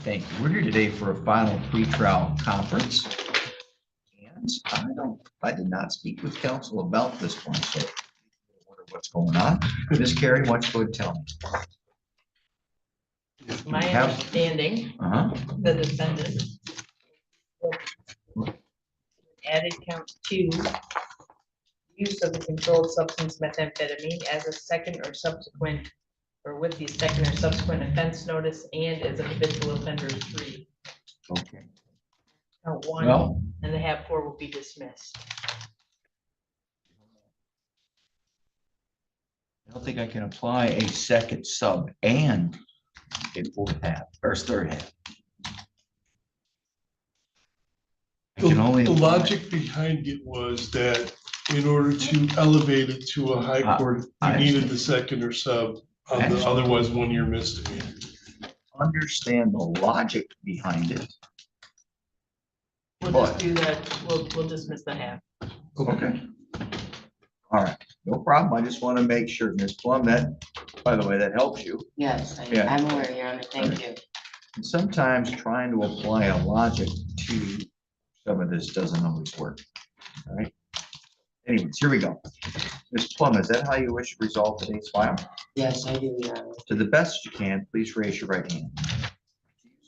Thank you. We're here today for a final pretrial conference. And I did not speak with counsel about this one, so I wonder what's going on. Ms. Carey, why don't you go ahead and tell me? My understanding, the defendant added count 2, use of the controlled substance methamphetamine as a second or subsequent, or with the second or subsequent offense notice, and as a habitual offender 3. Okay. Count 1 Well, and the HAB 4 will be dismissed. I don't think I can apply a second sub and a fourth half or third half. I can only The apply- logic behind it was that in order to elevate it to a high court, I you needed the second or sub, otherwise 1 year misdemeanor. understand the logic behind it. We'll just do that. We'll dismiss the HAB. Okay. All right, no problem. I just want to make sure, Ms. Plum, that, by the way, that helps you. Yes, Yeah. I'm aware, Your Honor. Thank you. And sometimes trying to apply a logic to some of this doesn't always work. All right. Anyways, here we go. Ms. Plum, is that how you wish to resolve today's file? Yes, I do, Your Honor. To the best you can, please raise your right hand.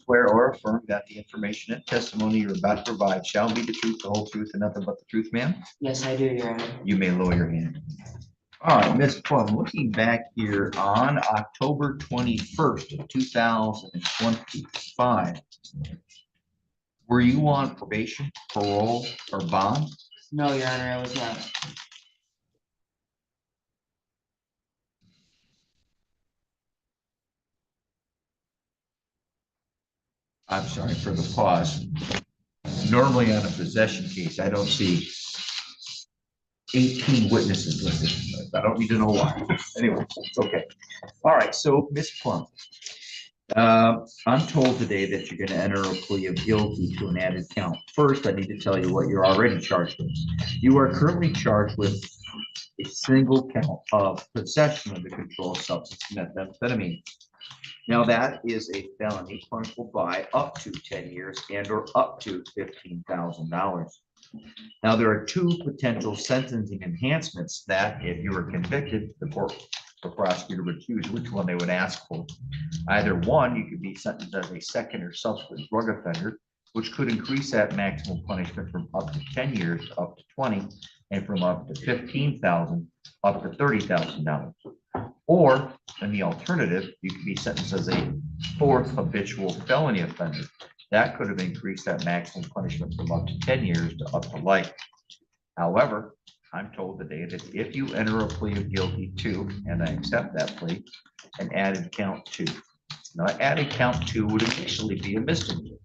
Swear or affirm that the information and testimony you're about to provide shall be the truth, the whole truth, and nothing but the truth, ma'am? Yes, I do, Your Honor. You may lower your hand. All right, Ms. Plum, looking back here on October 21st of 2025, were you on probation, parole, or bond? No, Your Honor, I was not. I'm sorry for the pause. Normally on a possession case, I don't see 18 witnesses listed. I don't need to know why. Anyway, it's okay. All right, so Ms. Plum, I'm told today that you're going to enter a plea of guilty to an added count. First, I need to tell you what you're already charged with. You are currently charged with a single count of possession of the controlled substance methamphetamine. Now, that is a felony punishable by up to 10 years and or up to $15,000. Now, there are 2 potential sentencing enhancements that if you were convicted, the prosecutor would choose which one they would ask for. Either one, you could be sentenced as a second or subsequent drug offender, which could increase that maximum punishment from up to 10 years to up to 20, and from up to 15,000 up to $30,000. Or, in the alternative, you could be sentenced as a 4th habitual felony offender. That could have increased that maximum punishment from up to 10 years to up to life. However, I'm told today that if you enter a plea of guilty to, and I accept that plea, an added count 2. Now, added count 2 would initially be a misdemeanor.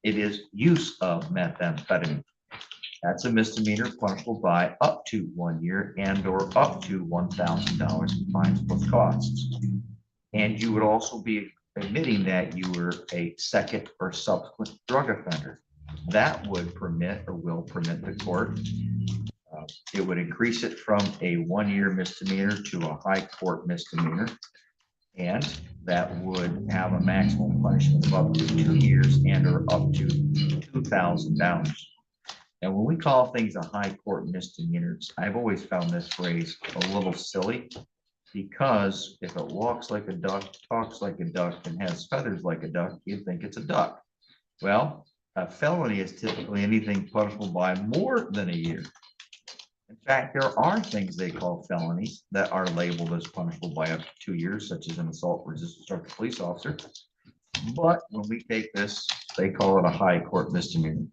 It is use of methamphetamine. That's a misdemeanor punishable by up to 1 year and or up to $1,000 in fines plus costs. And you would also be admitting that you were a second or subsequent drug offender. That would permit or will permit the court. It would increase it from a 1 year misdemeanor to a high court misdemeanor. And that would have a maximum punishment of up to 2 years and or up to $2,000. And when we call things a high court misdemeanors, I've always found this phrase a little silly, because if it walks like a duck, talks like a duck, and has feathers like a duck, you think it's a duck. Well, a felony is typically anything punishable by more than a year. In fact, there are things they call felonies that are labeled as punishable by up to 2 years, such as an assault resisting a police officer. But when we take this, they call it a high court misdemeanor.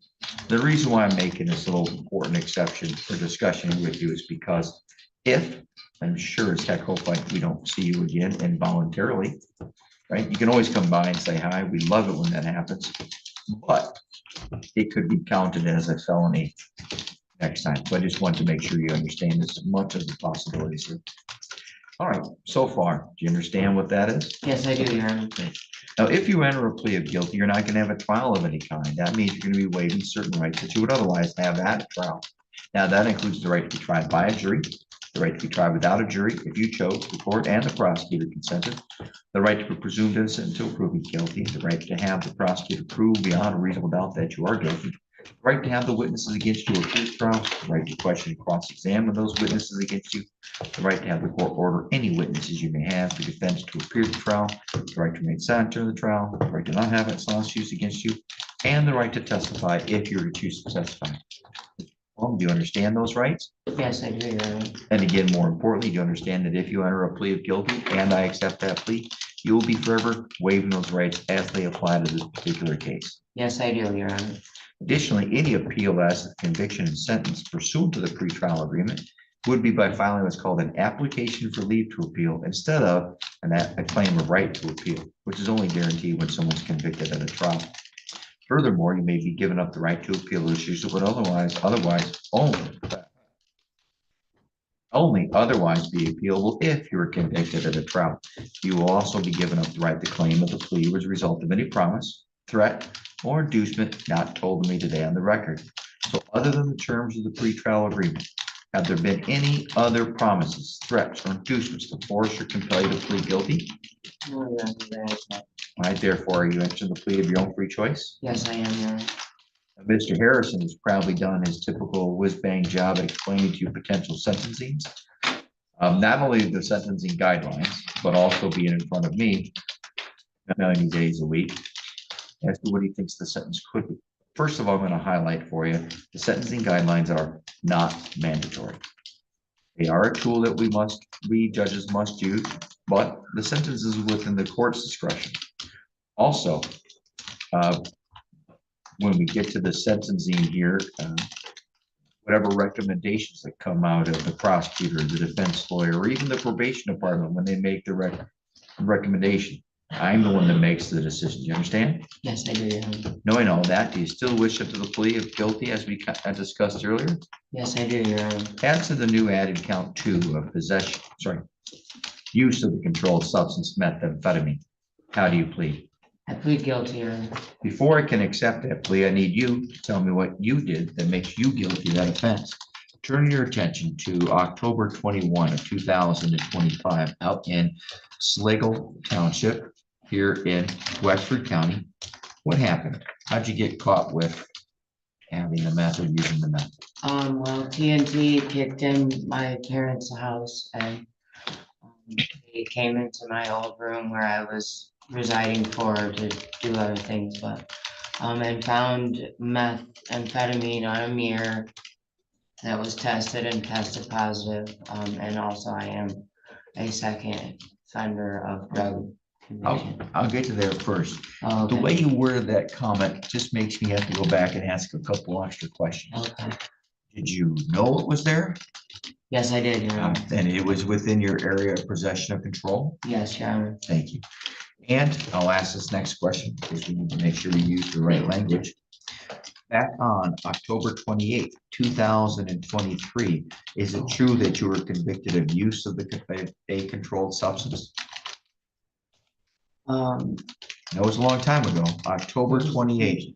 The reason why I'm making this little important exception for discussion with you is because if, I'm sure as heck hope like we don't see you again involuntarily, right? You can always come by and say hi. We love it when that happens, but it could be counted as a felony next time. So I just want to make sure you understand as much as the possibilities here. All right, so far, do you understand what that is? Yes, I do, Your Honor. Now, if you enter a plea of guilty, you're not going to have a trial of any kind. That means you're going to be waiving certain rights that you would otherwise have at a trial. Now, that includes the right to be tried by a jury, the right to be tried without a jury if you chose, the court and the prosecutor consented, the right to be presumed innocent until proven guilty, the right to have the prosecutor prove beyond a reasonable doubt that you are guilty, the right to have the witnesses against you at this trial, the right to question and cross-examine those witnesses against you, the right to have the court order any witnesses you may have to defense to appear at the trial, the right to remain silent during the trial, the right to not have it silence used against you, and the right to testify if you're to choose to testify. Well, do you understand those rights? Yes, I do, Your Honor. And again, more importantly, do you understand that if you enter a plea of guilty and I accept that plea, you will be forever waiving those rights as they apply to this particular case? Yes, I do, Your Honor. Additionally, any appeal as to conviction and sentence pursuant to the pretrial agreement would be by filing what's called an application for leave to appeal instead of a claim of right to appeal, which is only guaranteed when someone's convicted at a trial. Furthermore, you may be given up the right to appeal issues that would otherwise only otherwise be appealable if you were convicted at a trial. You will also be given up the right to claim that the plea was a result of any promise, threat, or inducement not told to me today on the record. So other than the terms of the pretrial agreement, have there been any other promises, threats, or inducements to force or compel you to plead guilty? No, Your Honor, there is not. All right, therefore, are you entering the plea of your own free choice? Yes, I am, Your Honor. Mr. Harrison has proudly done his typical whiz-bang job at explaining to you potential sentencings. Not only the sentencing guidelines, but also being in front of me 90 days a week as to what he thinks the sentence could be. First of all, I'm going to highlight for you, the sentencing guidelines are not mandatory. They are a tool that we judges must use, but the sentence is within the court's discretion. Also, when we get to the sentencing here, whatever recommendations that come out of the prosecutor, the defense lawyer, or even the probation department, when they make the recommendation, I'm the one that makes the decision. You understand? Yes, I do, Your Honor. Knowing all that, do you still wish up to the plea of guilty as we discussed earlier? Yes, I do, Your Honor. As to the new added count 2 of use of the controlled substance methamphetamine, how do you plead? I plead guilty, Your Honor. Before I can accept that plea, I need you to tell me what you did that makes you guilty of that offense. Turn your attention to October 21 of 2025 out in Slagle Township here in Wexford County. What happened? How'd you get caught with having the meth or using the meth? Well, TNT kicked in my parents' house and they came into my old room where I was residing to do other things, but and found methamphetamine on a mirror that was tested and tested positive. And also I am a second offender of drug conviction. I'll get to there first. Oh, The okay. way you worded that comment just makes me have to go back and ask a couple extra questions. Okay. Did you know it was there? Yes, I did, Your Honor. And it was within your area of possession of control? Yes, Your Honor. Thank you. And I'll ask this next question because we need to make sure we use the right language. Back on October 28th, 2023, is it true that you were convicted of use of a controlled substance? That was a long time ago, October 28th.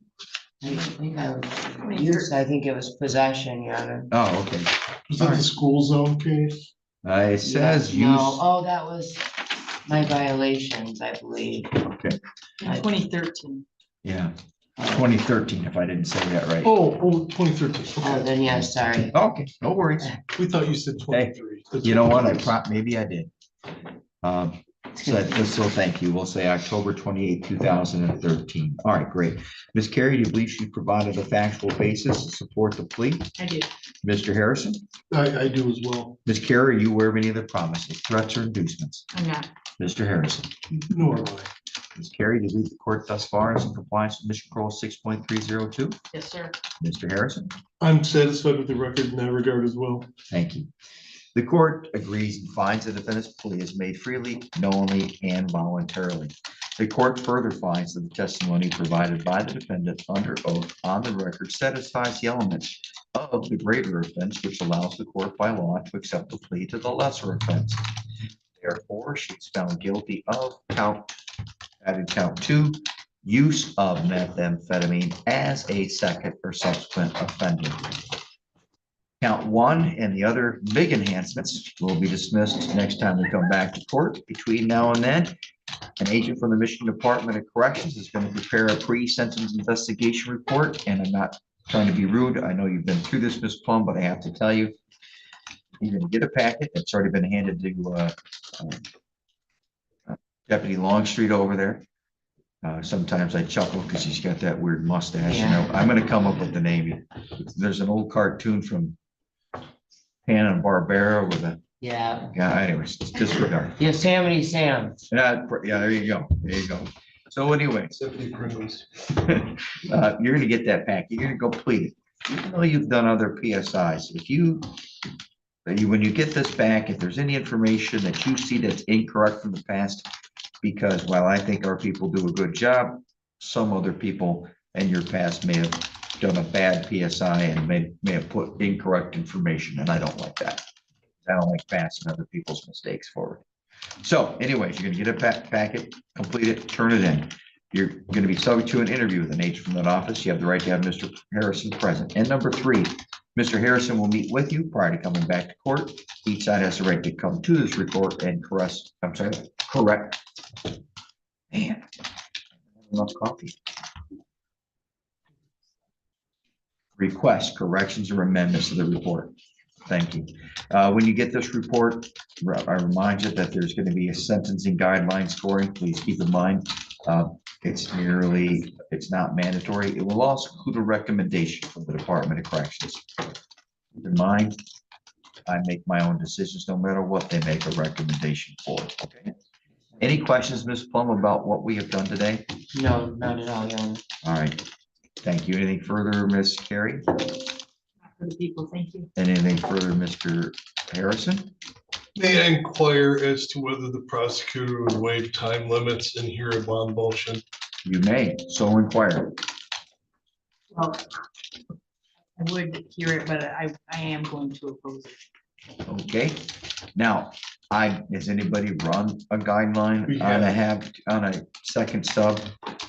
I think I think it was possession, Your Honor. Oh, okay. Was that the school zone case? It says No, use. oh, that was my violations, I believe. Okay. In 2013. Yeah, 2013, if I didn't say that right. Oh, 2013. Oh, then yes, sorry. Okay, no worries. We thought you said 23. You know what? Maybe I did. So thank you. We'll say October 28th, 2013. All right, great. Ms. Carey, do you believe she provided a factual basis to support the plea? I do. Mr. Harrison? I do as well. Ms. Carey, are you aware of any other promises, threats, or inducements? I'm not. Mr. Harrison? Nor am I. Ms. Carey, do you believe the court thus far is in compliance with Mission Control 6.302? Yes, sir. Mr. Harrison? I'm satisfied with the record in that regard as well. Thank you. The court agrees and finds the defendant's plea is made freely, knowingly, and voluntarily. The court further finds that the testimony provided by the defendant under oath on the record satisfies the elements of the greater offense, which allows the court by law to accept the plea to the lesser offense. Therefore, she is found guilty of count 2, use of methamphetamine as a second or subsequent offender. Count one and the other big enhancements will be dismissed next time we come back to court. Between now and then, an agent from the Michigan Department of Corrections is going to prepare a pre-sentence investigation report, and I'm not trying to be rude. I know you've been through this, Ms. Plum, but I have to tell you, you're going to get a packet that's already been handed to Deputy Longstreet over there. Sometimes I chuckle because he's got that weird mustache. You know, I'm going to come up with the name. There's an old cartoon from Hanna-Barbera with a Yeah, anyways, disregard. Yosemite Sam. Yeah, there you go. There you go. So anyways, Stephanie Pringles. you're gonna get that pack. You're gonna go plead it. Even though you've done other PSIs, when you get this back, if there's any information that you see that's incorrect from the past, because while I think our people do a good job, some other people in your past may have done a bad PSI and may have put incorrect information, and I don't like that. I don't like passing other people's mistakes forward. So anyways, you're gonna get a packet, complete it, turn it in. You're gonna be subject to an interview with an agent from that office. You have the right to have Mr. Harrison present. And number three, Mr. Harrison will meet with you prior to coming back to court. Each side has the right to come to this report and correct. Man, enough coffee. Request corrections or amendments to the report. Thank you. When you get this report, I remind you that there's going to be a sentencing guideline scoring. Please keep in mind, it's not mandatory. It will also include a recommendation from the Department of Corrections. Keep in mind, I make my own decisions no matter what they make a recommendation for. Okay. Any questions, Ms. Plum, about what we have done today? No, not at all, Young. All right. Thank you. Anything further, Ms. Carey? For the people, thank you. Anything further, Mr. Harrison? May I inquire as to whether the prosecutor would waive time limits and hear a bond motion? You may, so inquire. Well, I would hear it, but I am going to oppose it. Okay, now, has anybody run a guideline We on a second sub?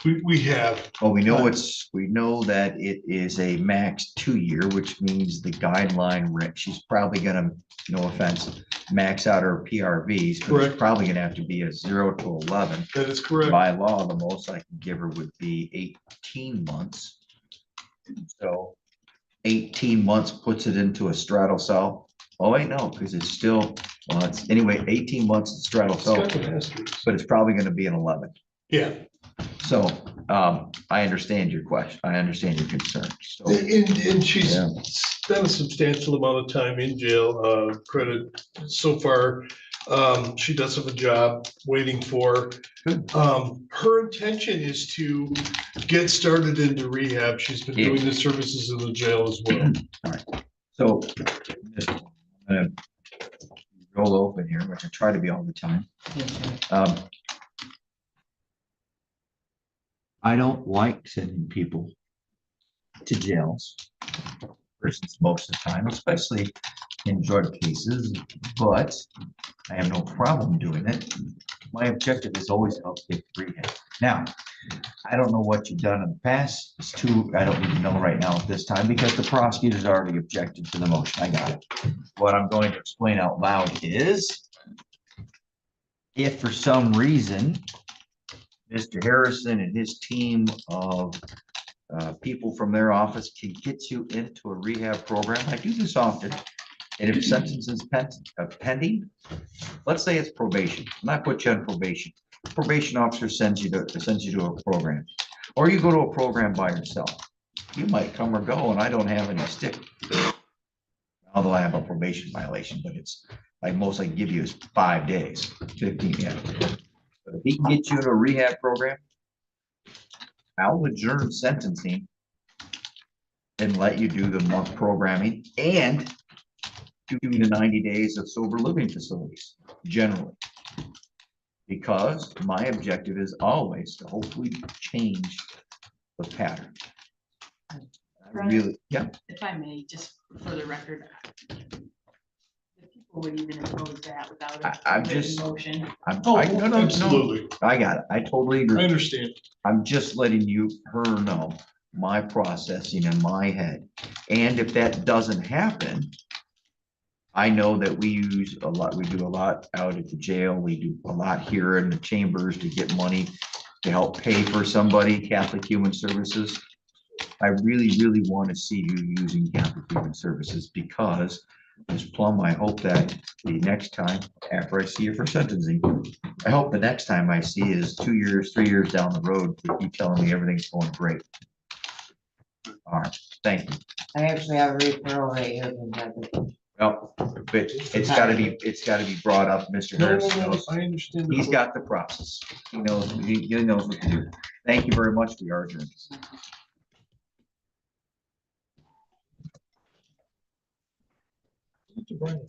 We have. Well, we know that it is a max 2 year, which means the guideline, she's probably gonna, no offense, max out her PRVs. But Correct. it's probably gonna have to be a 0 to 11. That is correct. By law, the most I can give her would be 18 months. So 18 months puts it into a straddle cell. Oh, wait, no, because it's still, well, it's anyway, 18 months to straddle It's cell, got the asterisk. but it's probably going to be an 11. Yeah, So I understand your question. I understand your concern. So and she's Yeah. spent a substantial amount of time in jail, credit so far. She does have a job waiting for. Good. Her intention is to get started into rehab. She's been Yeah. doing the services in the jail as well. So I'm gonna roll open here, which I try to be all the time. I don't like sending people to jails, persons most of the time, especially in drug cases, but I have no problem doing it. My objective is always to help get rehab. Now, I don't know what you've done in the past. I don't even know right now at this time because the prosecutor's already objected to the motion. I got it. What I'm going to explain out loud is if for some reason Mr. Harrison and his team of people from their office can get you into a rehab program. I do this often. And if sentence is pending, let's say it's probation, not put you on probation. Probation officer sends you to a program, or you go to a program by yourself. You might come or go, and I don't have any stick. Although I have a probation violation, but it's like most I can give you is 5 days, 15. Yeah. But if he can get you in a rehab program, I'll adjourn sentencing and let you do the month programming and do the 90 days of sober living facilities generally. Because my objective is always to hopefully change the pattern. I really, yeah. If I may, just for the record, the people would even oppose that without a I'm written just- motion. Oh, No, absolutely. I got it. I totally I agree. understand. I'm just letting her know my processing in my head. And if that doesn't happen, I know that we use a lot, we do a lot out at the jail. We do a lot here in the chambers to get money to help pay for somebody, Catholic Human Services. I really, really want to see you using Catholic Human Services because Ms. Plum, I hope that the next time after I see you for sentencing, I hope the next time I see is 2 years, 3 years down the road, you keep telling me everything's going great. All right, thank you. I actually have a referral right here from Catholic. Well, but it's gotta be brought up, Mr. No, Harris. no, I understand. He's got the process. He knows what to do. Thank you very much. We are adjourned. Brian.